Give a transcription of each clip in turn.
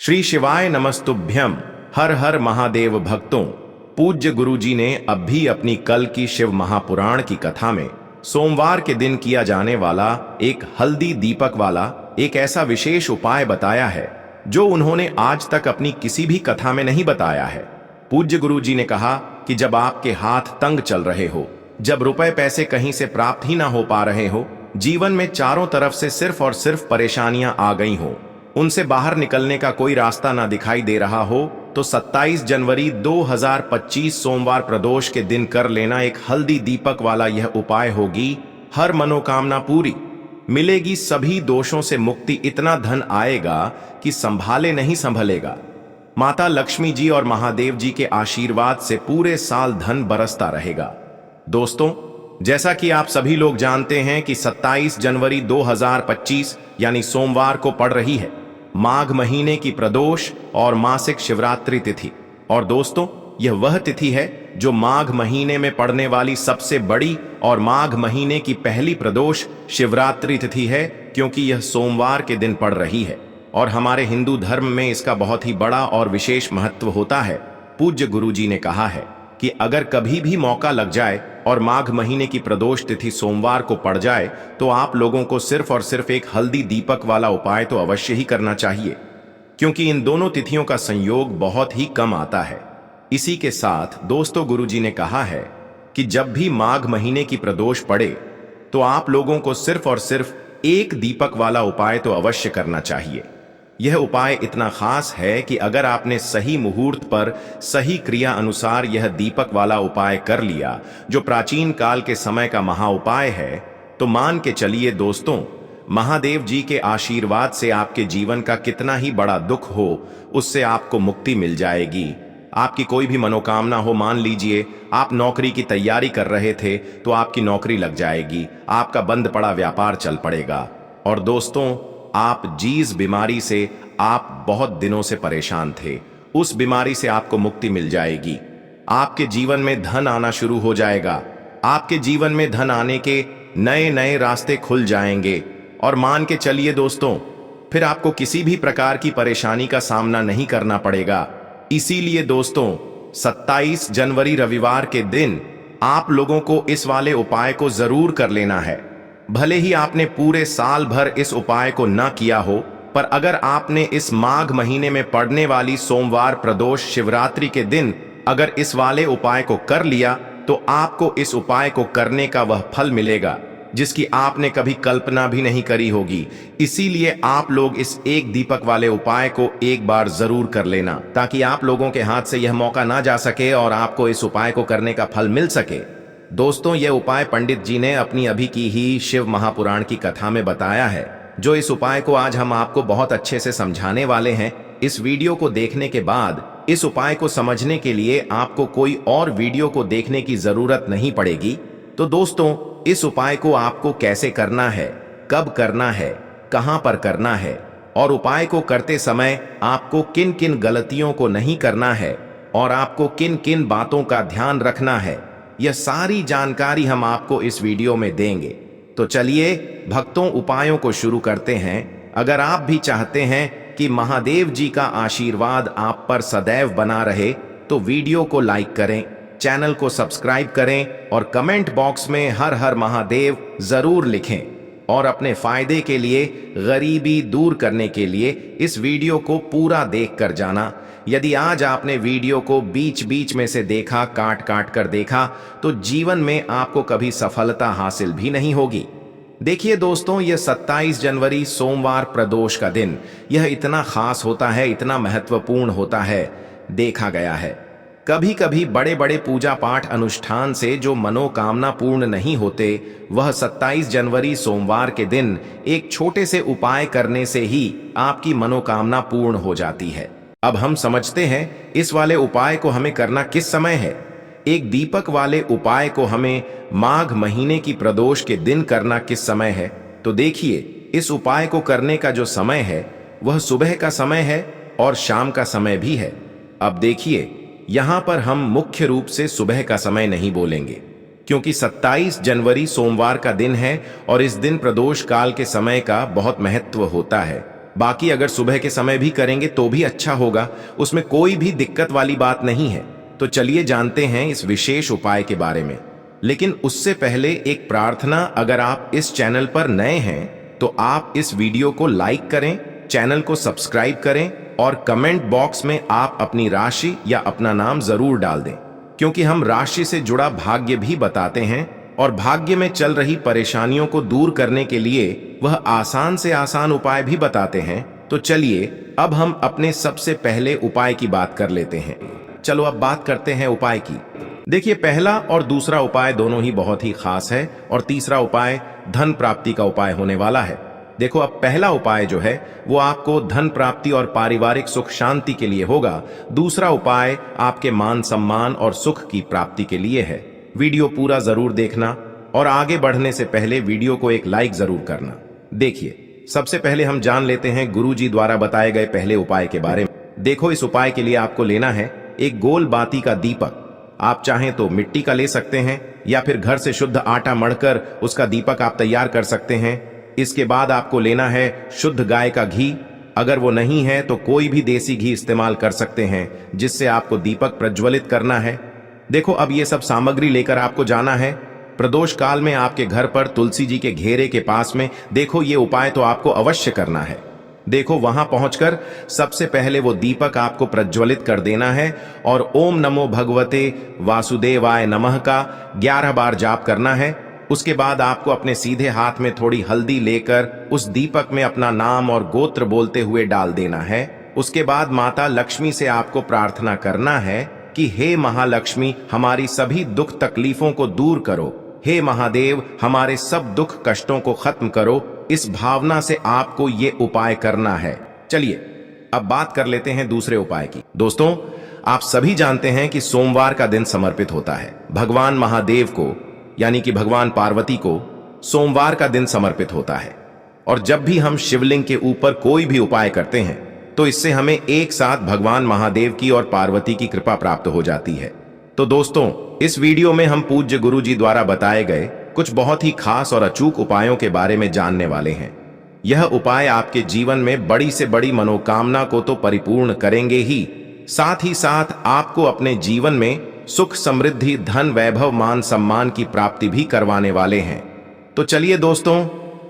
श्री शिवाय नमस्तुभ्यम। हर हर महादेव भक्तों, पूज्य गुरुजी ने अब भी अपनी कल की शिव महापुराण की कथा में सोमवार के दिन किया जाने वाला एक हल्दी दीपक वाला एक ऐसा विशेष उपाय बताया है जो उन्होंने आज तक अपनी किसी भी कथा में नहीं बताया है। पूज्य गुरुजी ने कहा कि जब आपके हाथ तंग चल रहे हो, जब रुपए पैसे कहीं से प्राप्त ही ना हो पा रहे हो, जीवन में चारों तरफ से सिर्फ और सिर्फ परेशानियां आ गई हो, उनसे बाहर निकलने का कोई रास्ता ना दिखाई दे रहा हो, तो 27 जनवरी 2025 सोमवार प्रदोष के दिन कर लेना एक हल्दी दीपक वाला यह उपाय होगी हर मनोकामना पूरी, मिलेगी सभी दोषों से मुक्ति, इतना धन आएगा कि संभाले नहीं संभलेगा। माता लक्ष्मी जी और महादेव जी के आशीर्वाद से पूरे साल धन बरसता रहेगा। दोस्तों, जैसा कि आप सभी लोग जानते हैं कि 27 जनवरी 2025 यानी सोमवार को पड़ रही है माघ महीने की प्रदोष और मासिक शिवरात्रि तिथि। और दोस्तों, यह वह तिथि है जो माघ महीने में पड़ने वाली सबसे बड़ी और माघ महीने की पहली प्रदोष शिवरात्रि तिथि है, क्योंकि यह सोमवार के दिन पड़ रही है और हमारे हिंदू धर्म में इसका बहुत ही बड़ा और विशेष महत्व होता है। पूज्य गुरुजी ने कहा है कि अगर कभी भी मौका लग जाए और माघ महीने की प्रदोष तिथि सोमवार को पड़ जाए तो आप लोगों को सिर्फ और सिर्फ एक हल्दी दीपक वाला उपाय तो अवश्य ही करना चाहिए, क्योंकि इन दोनों तिथियों का संयोग बहुत ही कम आता है। इसी के साथ दोस्तों, गुरुजी ने कहा है कि जब भी माघ महीने की प्रदोष पड़े तो आप लोगों को सिर्फ और सिर्फ एक दीपक वाला उपाय तो अवश्य करना चाहिए। यह उपाय इतना खास है कि अगर आपने सही मुहूर्त पर सही क्रिया अनुसार यह दीपक वाला उपाय कर लिया, जो प्राचीन काल के समय का महा उपाय है, तो मान के चलिए दोस्तों, महादेव जी के आशीर्वाद से आपके जीवन का कितना ही बड़ा दुख हो, उससे आपको मुक्ति मिल जाएगी। आपकी कोई भी मनोकामना हो, मान लीजिए आप नौकरी की तैयारी कर रहे थे तो आपकी नौकरी लग जाएगी, आपका बंद पड़ा व्यापार चल पड़ेगा। और दोस्तों, आप जिस बीमारी से आप बहुत दिनों से परेशान थे, उस बीमारी से आपको मुक्ति मिल जाएगी। आपके जीवन में धन आना शुरू हो जाएगा, आपके जीवन में धन आने के नए नए रास्ते खुल जाएंगे। और मान के चलिए दोस्तों, फिर आपको किसी भी प्रकार की परेशानी का सामना नहीं करना पड़ेगा। इसीलिए दोस्तों, 27 जनवरी रविवार के दिन आप लोगों को इस वाले उपाय को जरूर कर लेना है। भले ही आपने पूरे साल भर इस उपाय को न किया हो, पर अगर आपने इस माघ महीने में पड़ने वाली सोमवार प्रदोष शिवरात्रि के दिन अगर इस वाले उपाय को कर लिया, तो आपको इस उपाय को करने का वह फल मिलेगा जिसकी आपने कभी कल्पना भी नहीं करी होगी। इसीलिए आप लोग इस एक दीपक वाले उपाय को एक बार जरूर कर लेना, ताकि आप लोगों के हाथ से यह मौका ना जा सके और आपको इस उपाय को करने का फल मिल सके। दोस्तों, यह उपाय पंडित जी ने अपनी अभी की ही शिव महापुराण की कथा में बताया है, जो इस उपाय को आज हम आपको बहुत अच्छे से समझाने वाले हैं। इस वीडियो को देखने के बाद इस उपाय को समझने के लिए आपको कोई और वीडियो को देखने की जरूरत नहीं पड़ेगी। तो दोस्तों, इस उपाय को आपको कैसे करना है, कब करना है, कहां पर करना है और उपाय को करते समय आपको किन किन गलतियों को नहीं करना है और आपको किन किन बातों का ध्यान रखना है, यह सारी जानकारी हम आपको इस वीडियो में देंगे। तो चलिए भक्तों, उपायों को शुरू करते हैं। अगर आप भी चाहते हैं कि महादेव जी का आशीर्वाद आप पर सदैव बना रहे, तो वीडियो को लाइक करें, चैनल को सब्सक्राइब करें और कमेंट बॉक्स में हर हर महादेव जरूर लिखें। और अपने फायदे के लिए, गरीबी दूर करने के लिए इस वीडियो को पूरा देख कर जाना। यदि आज आपने वीडियो को बीच बीच में से देखा, काट काट कर देखा, तो जीवन में आपको कभी सफलता हासिल भी नहीं होगी। देखिए दोस्तों, यह 27 जनवरी सोमवार प्रदोष का दिन यह इतना खास होता है, इतना महत्वपूर्ण होता है। देखा गया है कभी कभी बड़े बड़े पूजा पाठ अनुष्ठान से जो मनोकामना पूर्ण नहीं होते, वह 27 जनवरी सोमवार के दिन एक छोटे से उपाय करने से ही आपकी मनोकामना पूर्ण हो जाती है। अब हम समझते हैं इस वाले उपाय को हमें करना किस समय है। एक दीपक वाले उपाय को हमें माघ महीने की प्रदोष के दिन करना किस समय है। तो देखिए, इस उपाय को करने का जो समय है वह सुबह का समय है और शाम का समय भी है। अब देखिए, यहां पर हम मुख्य रूप से सुबह का समय नहीं बोलेंगे, क्योंकि 27 जनवरी सोमवार का दिन है और इस दिन प्रदोष काल के समय का बहुत महत्व होता है। बाकी अगर सुबह के समय भी करेंगे तो भी अच्छा होगा, उसमें कोई भी दिक्कत वाली बात नहीं है। तो चलिए जानते हैं इस विशेष उपाय के बारे में। लेकिन उससे पहले एक प्रार्थना, अगर आप इस चैनल पर नए हैं तो आप इस वीडियो को लाइक करें, चैनल को सब्सक्राइब करें और कमेंट बॉक्स में आप अपनी राशि या अपना नाम जरूर डाल दें, क्योंकि हम राशि से जुड़ा भाग्य भी बताते हैं और भाग्य में चल रही परेशानियों को दूर करने के लिए वह आसान से आसान उपाय भी बताते हैं। तो चलिए अब हम अपने सबसे पहले उपाय की बात कर लेते हैं। चलो अब बात करते हैं उपाय की। देखिए, पहला और दूसरा उपाय दोनों ही बहुत ही खास है और तीसरा उपाय धन प्राप्ति का उपाय होने वाला है। देखो, अब पहला उपाय जो है वो आपको धन प्राप्ति और पारिवारिक सुख शांति के लिए होगा। दूसरा उपाय आपके मान सम्मान और सुख की प्राप्ति के लिए है। वीडियो पूरा जरूर देखना और आगे बढ़ने से पहले वीडियो को एक लाइक जरूर करना। देखिए, सबसे पहले हम जान लेते हैं गुरुजी द्वारा बताए गए पहले उपाय के बारे में। देखो, इस उपाय के लिए आपको लेना है एक गोल बाती का दीपक। आप चाहें तो मिट्टी का ले सकते हैं या फिर घर से शुद्ध आटा मढ़कर उसका दीपक आप तैयार कर सकते हैं। इसके बाद आपको लेना है शुद्ध गाय का घी। अगर वो नहीं है तो कोई भी देसी घी इस्तेमाल कर सकते हैं, जिससे आपको दीपक प्रज्वलित करना है। देखो, अब ये सब सामग्री लेकर आपको जाना है प्रदोष काल में आपके घर पर तुलसी जी के घेरे के पास में। देखो, ये उपाय तो आपको अवश्य करना है। देखो, वहां पहुंचकर सबसे पहले वो दीपक आपको प्रज्वलित कर देना है और ओम नमो भगवते वासुदेवाय नमः का 11 बार जाप करना है। उसके बाद आपको अपने सीधे हाथ में थोड़ी हल्दी लेकर उस दीपक में अपना नाम और गोत्र बोलते हुए डाल देना है। उसके बाद माता लक्ष्मी से आपको प्रार्थना करना है कि हे महालक्ष्मी, हमारी सभी दुख तकलीफों को दूर करो। हे महादेव, हमारे सब दुख कष्टों को खत्म करो। इस भावना से आपको ये उपाय करना है। चलिए अब बात कर लेते हैं दूसरे उपाय की। दोस्तों, आप सभी जानते हैं कि सोमवार का दिन समर्पित होता है भगवान महादेव को, यानी कि भगवान पार्वती को सोमवार का दिन समर्पित होता है। और जब भी हम शिवलिंग के ऊपर कोई भी उपाय करते हैं तो इससे हमें एक साथ भगवान महादेव की और पार्वती की कृपा प्राप्त हो जाती है। तो दोस्तों, इस वीडियो में हम पूज्य गुरु जी द्वारा बताए गए कुछ बहुत ही खास और अचूक उपायों के बारे में जानने वाले हैं। यह उपाय आपके जीवन में बड़ी से बड़ी मनोकामना को तो परिपूर्ण करेंगे ही, साथ ही साथ आपको अपने जीवन में सुख समृद्धि धन वैभव मान सम्मान की प्राप्ति भी करवाने वाले हैं। तो चलिए दोस्तों,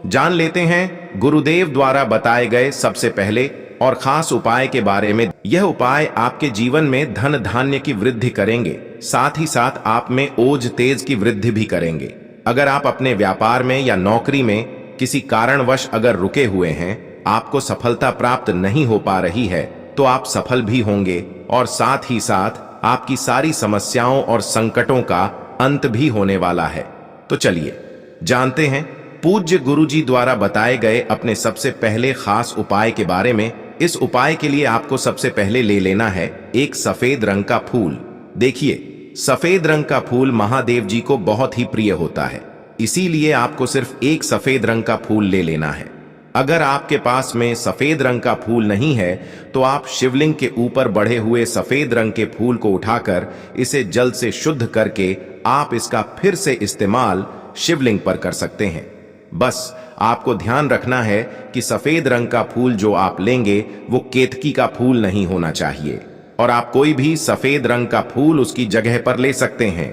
जान लेते हैं गुरुदेव द्वारा बताए गए सबसे पहले और खास उपाय के बारे में। यह उपाय आपके जीवन में धन धान्य की वृद्धि करेंगे, साथ ही साथ आप में ओज तेज की वृद्धि भी करेंगे। अगर आप अपने व्यापार में या नौकरी में किसी कारणवश अगर रुके हुए हैं, आपको सफलता प्राप्त नहीं हो पा रही है, तो आप सफल भी होंगे और साथ ही साथ आपकी सारी समस्याओं और संकटों का अंत भी होने वाला है। तो चलिए जानते हैं पूज्य गुरुजी द्वारा बताए गए अपने सबसे पहले खास उपाय के बारे में। इस उपाय के लिए आपको सबसे पहले ले लेना है एक सफेद रंग का फूल। देखिए, सफेद रंग का फूल महादेव जी को बहुत ही प्रिय होता है, इसीलिए आपको सिर्फ एक सफेद रंग का फूल ले लेना है। अगर आपके पास में सफेद रंग का फूल नहीं है तो आप शिवलिंग के ऊपर बढ़े हुए सफेद रंग के फूल को उठाकर इसे जल से शुद्ध करके आप इसका फिर से इस्तेमाल शिवलिंग पर कर सकते हैं। बस आपको ध्यान रखना है कि सफेद रंग का फूल जो आप लेंगे वो केतकी का फूल नहीं होना चाहिए, और आप कोई भी सफेद रंग का फूल उसकी जगह पर ले सकते हैं।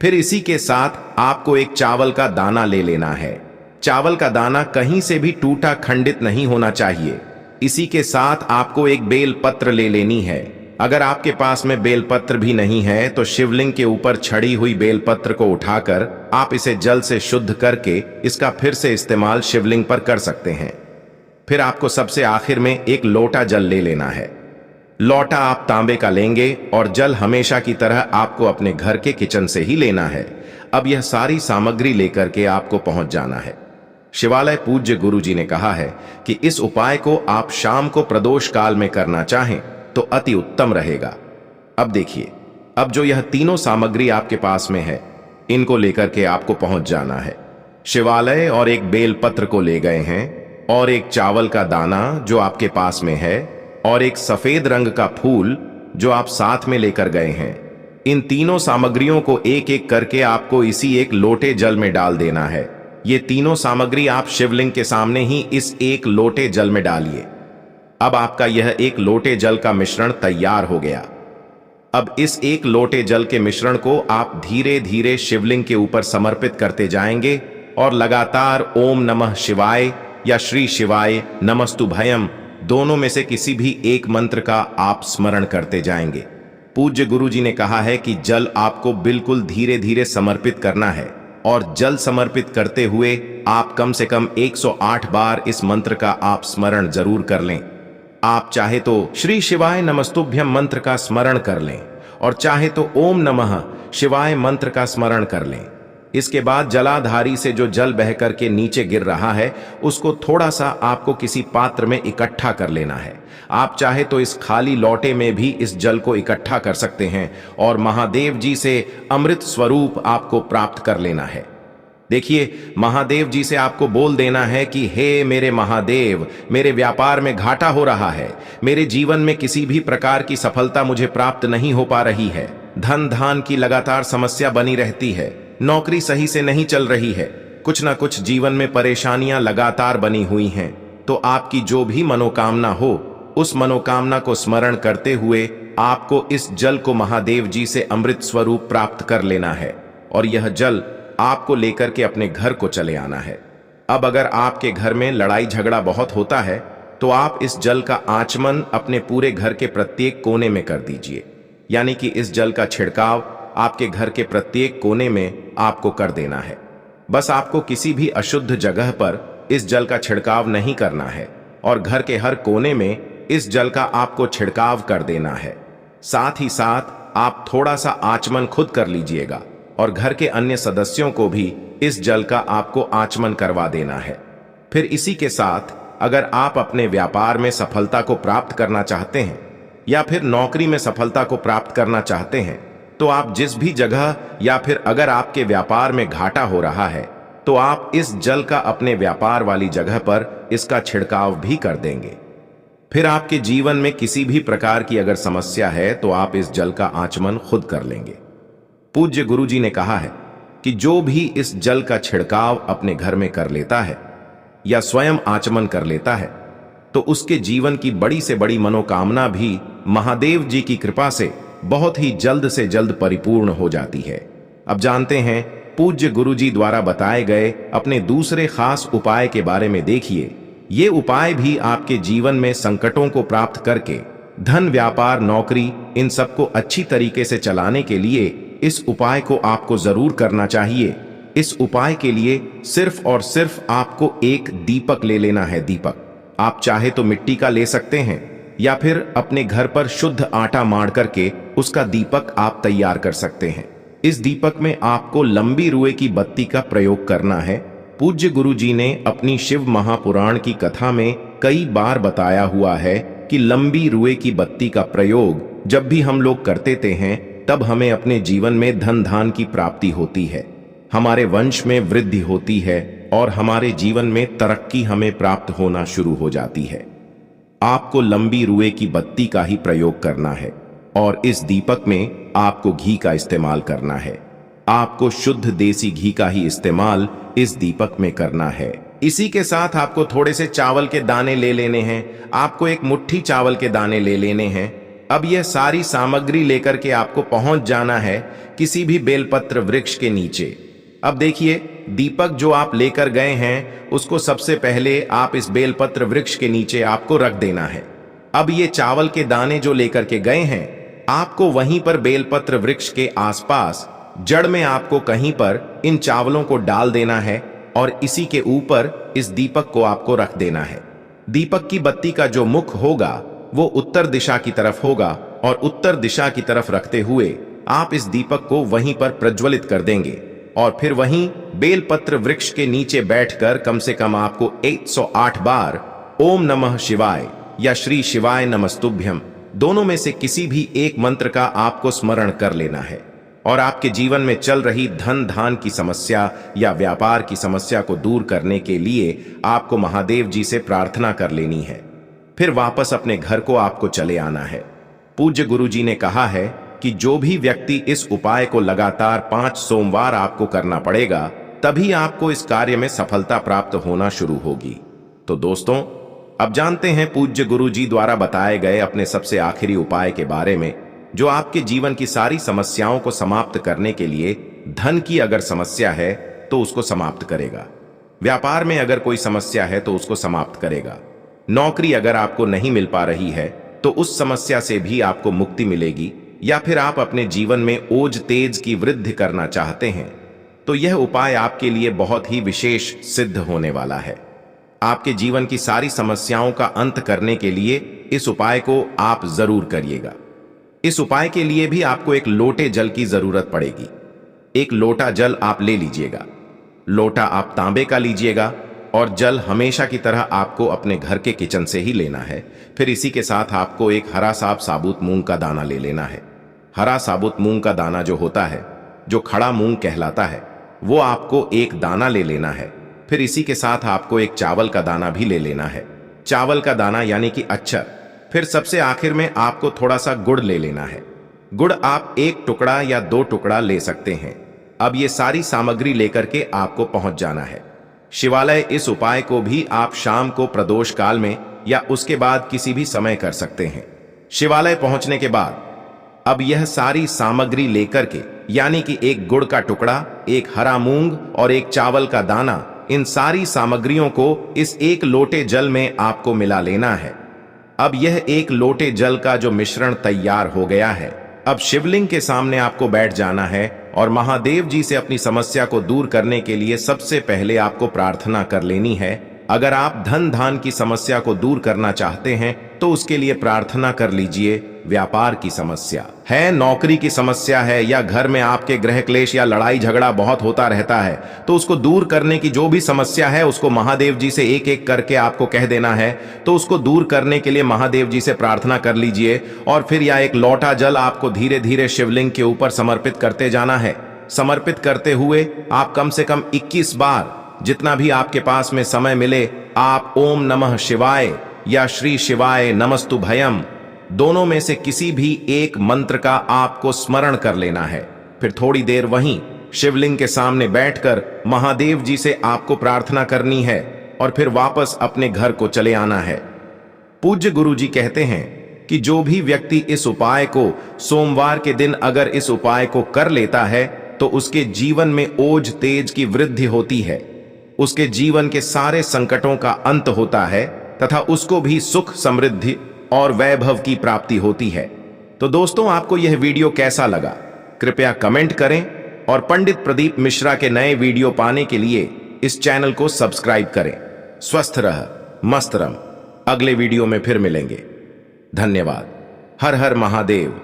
फिर इसी के साथ आपको एक चावल का दाना ले लेना है। चावल का दाना कहीं से भी टूटा खंडित नहीं होना चाहिए। इसी के साथ आपको एक बेल पत्र ले लेनी है। अगर आपके पास में बेलपत्र भी नहीं है तो शिवलिंग के ऊपर छड़ी हुई बेलपत्र को उठाकर आप इसे जल से शुद्ध करके इसका फिर से इस्तेमाल शिवलिंग पर कर सकते हैं। फिर आपको सबसे आखिर में एक लोटा जल ले लेना है। लोटा आप तांबे का लेंगे और जल हमेशा की तरह आपको अपने घर के किचन से ही लेना है। अब यह सारी सामग्री लेकर के आपको पहुंच जाना है शिवालय। पूज्य गुरु जी ने कहा है कि इस उपाय को आप शाम को प्रदोष काल में करना चाहें तो अति उत्तम रहेगा। अब देखिए, अब जो यह तीनों सामग्री आपके पास में है, इनको लेकर के आपको पहुंच जाना है शिवालय, और एक बेलपत्र को ले गए हैं, और एक चावल का दाना जो आपके पास में है, और एक सफेद रंग का फूल जो आप साथ में लेकर गए हैं। इन तीनों सामग्रियों को एक एक करके आपको इसी एक लोटे जल में डाल देना है। ये तीनों सामग्री आप शिवलिंग के सामने ही इस एक लोटे जल में डालिए। अब आपका यह एक लोटे जल का मिश्रण तैयार हो गया। अब इस एक लोटे जल के मिश्रण को आप धीरे धीरे शिवलिंग के ऊपर समर्पित करते जाएंगे और लगातार ओम नमः शिवाय या श्री शिवाय नमस्तुभयम दोनों में से किसी भी एक मंत्र का आप स्मरण करते जाएंगे। पूज्य गुरु जी ने कहा है कि जल आपको बिल्कुल धीरे धीरे समर्पित करना है और जल समर्पित करते हुए आप कम से कम 108 बार इस मंत्र का आप स्मरण जरूर कर लें। आप चाहे तो श्री शिवाय नमस्तुभ्यम मंत्र का स्मरण कर लें और चाहे तो ओम नमः शिवाय मंत्र का स्मरण कर लें। इसके बाद जलाधारी से जो जल बह करके नीचे गिर रहा है उसको थोड़ा सा आपको किसी पात्र में इकट्ठा कर लेना है। आप चाहे तो इस खाली लोटे में भी इस जल को इकट्ठा कर सकते हैं और महादेव जी से अमृत स्वरूप आपको प्राप्त कर लेना है। देखिए, महादेव जी से आपको बोल देना है कि हे मेरे महादेव, मेरे व्यापार में घाटा हो रहा है, मेरे जीवन में किसी भी प्रकार की सफलता मुझे प्राप्त नहीं हो पा रही है, धन धान की लगातार समस्या बनी रहती है, नौकरी सही से नहीं चल रही है, कुछ ना कुछ जीवन में परेशानियां लगातार बनी हुई हैं। तो आपकी जो भी मनोकामना हो उस मनोकामना को स्मरण करते हुए आपको इस जल को महादेव जी से अमृत स्वरूप प्राप्त कर लेना है और यह जल आपको लेकर के अपने घर को चले आना है। अब अगर आपके घर में लड़ाई झगड़ा बहुत होता है तो आप इस जल का आचमन अपने पूरे घर के प्रत्येक कोने में कर दीजिए, यानी कि इस जल का छिड़काव आपके घर के प्रत्येक कोने में आपको कर देना है। बस आपको किसी भी अशुद्ध जगह पर इस जल का छिड़काव नहीं करना है और घर के हर कोने में इस जल का आपको छिड़काव कर देना है। साथ ही साथ आप थोड़ा सा आचमन खुद कर लीजिएगा और घर के अन्य सदस्यों को भी इस जल का आपको आचमन करवा देना है। फिर इसी के साथ अगर आप अपने व्यापार में सफलता को प्राप्त करना चाहते हैं या फिर नौकरी में सफलता को प्राप्त करना चाहते हैं तो आप जिस भी जगह या फिर अगर आपके व्यापार में घाटा हो रहा है तो आप इस जल का अपने व्यापार वाली जगह पर इसका छिड़काव भी कर देंगे। फिर आपके जीवन में किसी भी प्रकार की अगर समस्या है तो आप इस जल का आचमन खुद कर लेंगे। पूज्य गुरु जी ने कहा है कि जो भी इस जल का छिड़काव अपने घर में कर लेता है या स्वयं आचमन कर लेता है तो उसके जीवन की बड़ी से बड़ी मनोकामना भी महादेव जी की कृपा से बहुत ही जल्द से जल्द परिपूर्ण हो जाती है। अब जानते हैं पूज्य गुरु जी द्वारा बताए गए अपने दूसरे खास उपाय के बारे में। देखिए, ये उपाय भी आपके जीवन में संकटों को प्राप्त करके धन, व्यापार, नौकरी इन सबको अच्छी तरीके से चलाने के लिए इस उपाय को आपको जरूर करना चाहिए। इस उपाय के लिए सिर्फ और सिर्फ आपको एक दीपक ले लेना है। दीपक आप चाहे तो मिट्टी का ले सकते हैं या फिर अपने घर पर शुद्ध आटा माड़ करके उसका दीपक आप तैयार कर सकते हैं। इस दीपक में आपको लंबी रुए की बत्ती का प्रयोग करना है। पूज्य गुरु जी ने अपनी शिव महापुराण की कथा में कई बार बताया हुआ है कि लंबी रुए की बत्ती का प्रयोग जब भी हम लोग करते हैं तब हमें अपने जीवन में धन धान की प्राप्ति होती है, हमारे वंश में वृद्धि होती है और हमारे जीवन में तरक्की हमें प्राप्त होना शुरू हो जाती है। आपको लंबी रुए की बत्ती का ही प्रयोग करना है और इस दीपक में आपको घी का इस्तेमाल करना है। आपको शुद्ध देसी घी का ही इस्तेमाल इस दीपक में करना है। इसी के साथ आपको थोड़े से चावल के दाने ले लेने हैं। आपको एक मुट्ठी चावल के दाने ले लेने हैं। अब यह सारी सामग्री लेकर के आपको पहुंच जाना है किसी भी बेलपत्र वृक्ष के नीचे। अब देखिए, दीपक जो आप लेकर गए हैं उसको सबसे पहले आप इस बेलपत्र वृक्ष के नीचे आपको रख देना है। अब ये चावल के दाने जो लेकर के गए हैं आपको वहीं पर बेलपत्र वृक्ष के आसपास जड़ में आपको कहीं पर इन चावलों को डाल देना है और इसी के ऊपर इस दीपक को आपको रख देना है। दीपक की बत्ती का जो मुख होगा वो उत्तर दिशा की तरफ होगा और उत्तर दिशा की तरफ रखते हुए आप इस दीपक को वहीं पर प्रज्वलित कर देंगे और फिर वहीं बेलपत्र वृक्ष के नीचे बैठकर कम से कम आपको 108 बार ओम नमः शिवाय या श्री शिवाय नमस्तुभ्यम दोनों में से किसी भी एक मंत्र का आपको स्मरण कर लेना है और आपके जीवन में चल रही धन धान की समस्या या व्यापार की समस्या को दूर करने के लिए आपको महादेव जी से प्रार्थना कर लेनी है। फिर वापस अपने घर को आपको चले आना है। पूज्य गुरु जी ने कहा है कि जो भी व्यक्ति इस उपाय को लगातार 5 सोमवार आपको करना पड़ेगा तभी आपको इस कार्य में सफलता प्राप्त होना शुरू होगी। तो दोस्तों, अब जानते हैं पूज्य गुरु जी द्वारा बताए गए अपने सबसे आखिरी उपाय के बारे में, जो आपके जीवन की सारी समस्याओं को समाप्त करने के लिए, धन की अगर समस्या है तो उसको समाप्त करेगा, व्यापार में अगर कोई समस्या है तो उसको समाप्त करेगा, नौकरी अगर आपको नहीं मिल पा रही है तो उस समस्या से भी आपको मुक्ति मिलेगी, या फिर आप अपने जीवन में ओज तेज की वृद्धि करना चाहते हैं तो यह उपाय आपके लिए बहुत ही विशेष सिद्ध होने वाला है। आपके जीवन की सारी समस्याओं का अंत करने के लिए इस उपाय को आप जरूर करिएगा। इस उपाय के लिए भी आपको एक लोटे जल की जरूरत पड़ेगी। एक लोटा जल आप ले लीजिएगा। लोटा आप तांबे का लीजिएगा और जल हमेशा की तरह आपको अपने घर के किचन से ही लेना है। फिर इसी के साथ आपको एक हरा साबुत मूंग का दाना ले लेना है। हरा साबुत मूंग का दाना जो होता है, जो खड़ा मूंग कहलाता है, वो आपको एक दाना ले लेना है। फिर इसी के साथ आपको एक चावल का दाना भी ले लेना है। चावल का दाना यानी कि अक्षर। फिर सबसे आखिर में आपको थोड़ा सा गुड़ ले लेना है। गुड़ आप एक टुकड़ा या 2 टुकड़ा ले सकते हैं। अब ये सारी सामग्री लेकर के आपको पहुंच जाना है शिवालय। इस उपाय को भी आप शाम को प्रदोष काल में या उसके बाद किसी भी समय कर सकते हैं। शिवालय पहुंचने के बाद अब यह सारी सामग्री लेकर के, यानी कि एक गुड़ का टुकड़ा, एक हरा मूंग और एक चावल का दाना, इन सारी सामग्रियों को इस एक लोटे जल में आपको मिला लेना है। अब यह एक लोटे जल का जो मिश्रण तैयार हो गया है, अब शिवलिंग के सामने आपको बैठ जाना है और महादेव जी से अपनी समस्या को दूर करने के लिए सबसे पहले आपको प्रार्थना कर लेनी है। अगर आप धन धान की समस्या को दूर करना चाहते हैं तो उसके लिए प्रार्थना कर लीजिए। व्यापार की समस्या है, नौकरी की समस्या है, या घर में आपके गृह क्लेश या लड़ाई झगड़ा बहुत होता रहता है, तो उसको दूर करने की जो भी समस्या है उसको महादेव जी से एक एक करके आपको कह देना है। तो उसको दूर करने के लिए महादेव जी से प्रार्थना कर लीजिए और फिर यह एक लोटा जल आपको धीरे धीरे शिवलिंग के ऊपर समर्पित करते जाना है। समर्पित करते हुए आप कम से कम 21 बार, जितना भी आपके पास में समय मिले, आप ओम नमः शिवाय या श्री शिवाय नमस्तु भयम, दोनों में से किसी भी एक मंत्र का आपको स्मरण कर लेना है। फिर थोड़ी देर वहीं शिवलिंग के सामने बैठकर महादेव जी से आपको प्रार्थना करनी है और फिर वापस अपने घर को चले आना है। पूज्य गुरु जी कहते हैं कि जो भी व्यक्ति इस उपाय को सोमवार के दिन अगर इस उपाय को कर लेता है तो उसके जीवन में ओज तेज की वृद्धि होती है, उसके जीवन के सारे संकटों का अंत होता है तथा उसको भी सुख, समृद्धि और वैभव की प्राप्ति होती है। तो दोस्तों, आपको यह वीडियो कैसा लगा कृपया कमेंट करें और पंडित प्रदीप मिश्रा के नए वीडियो पाने के लिए इस चैनल को सब्सक्राइब करें। स्वस्थ रह, मस्त रह। अगले वीडियो में फिर मिलेंगे। धन्यवाद। हर हर महादेव।